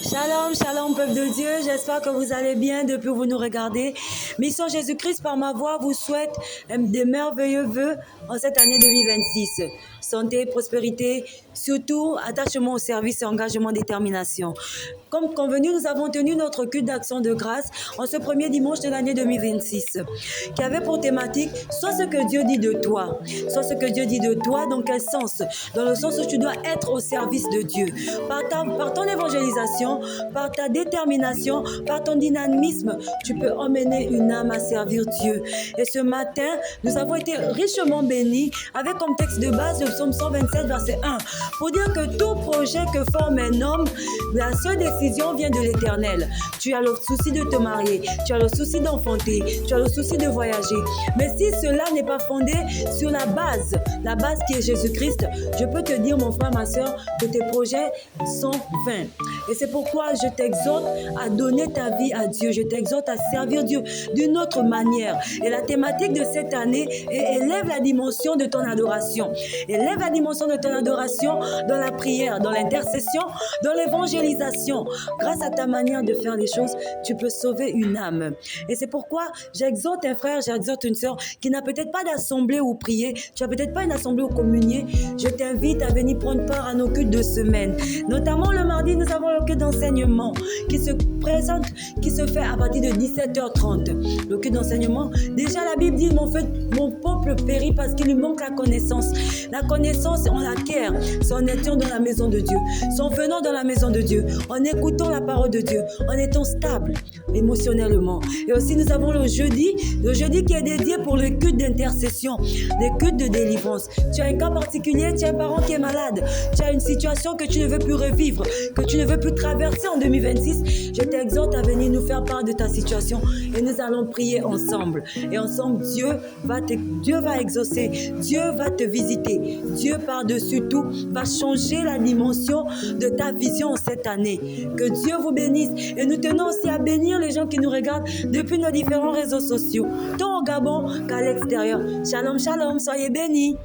Shalom, shalom, peuple de Dieu. J'espère que vous allez bien depuis que vous nous regardez. Mission Jésus-Christ par ma voix vous souhaite des merveilleux vœux en cette année 2026. Santé, prospérité, surtout attachement au service et engagement, détermination. Comme convenu, nous avons tenu notre culte d'action de grâce en ce premier dimanche de l'année 2026, qui avait pour thématique soit ce que Dieu dit de toi, soit ce que Dieu dit de toi, dans quel sens? Dans le sens où tu dois être au service de Dieu. Par ton évangélisation, par ta détermination, par ton dynamisme, tu peux emmener une âme à servir Dieu. Et ce matin, nous avons été richement bénis avec comme texte de base le psaume 127, verset 1, pour dire que tout projet que forme un homme, la seule décision vient de l'Éternel. Tu as le souci de te marier, tu as le souci d'enfanter, tu as le souci de voyager. Mais si cela n'est pas fondé sur la base qui est Jésus-Christ, je peux te dire, mon frère, ma soeur, que tes projets sont vains. Et c'est pourquoi je t'exhorte à donner ta vie à Dieu. Je t'exhorte à servir Dieu d'une autre manière. Et la thématique de cette année est élève la dimension de ton adoration. Élève la dimension de ton adoration dans la prière, dans l'intercession, dans l'évangélisation. Grâce à ta manière de faire les choses, tu peux sauver une âme. Et c'est pourquoi j'exhorte un frère, j'exhorte une sœur qui n'a peut-être pas d'assemblée où prier. Tu n'as peut-être pas une assemblée où communier. Je t'invite à venir prendre part à nos cultes de semaine. Notamment le mardi, nous avons le culte d'enseignement qui se présente, qui se fait à partir de 17h30. Le culte d'enseignement, déjà la Bible dit, mon peuple périt parce qu'il lui manque la connaissance. La connaissance, on l'acquiert. C'est en étant dans la maison de Dieu. C'est en venant dans la maison de Dieu. En écoutant la parole de Dieu. En étant stable émotionnellement. Et aussi, nous avons le jeudi qui est dédié pour le culte d'intercession, les cultes de délivrance. Tu as un cas particulier, tu as un parent qui est malade. Tu as une situation que tu ne veux plus revivre, que tu ne veux plus traverser en 2026. Je t'exhorte à venir nous faire part de ta situation et nous allons prier ensemble. Et ensemble, Dieu va exaucer, Dieu va te visiter. Dieu par-dessus tout va changer la dimension de ta vision cette année. Que Dieu vous bénisse. Et nous tenons aussi à bénir les gens qui nous regardent depuis nos différents réseaux sociaux, tant au Gabon qu'à l'extérieur. Shalom, shalom, soyez bénis.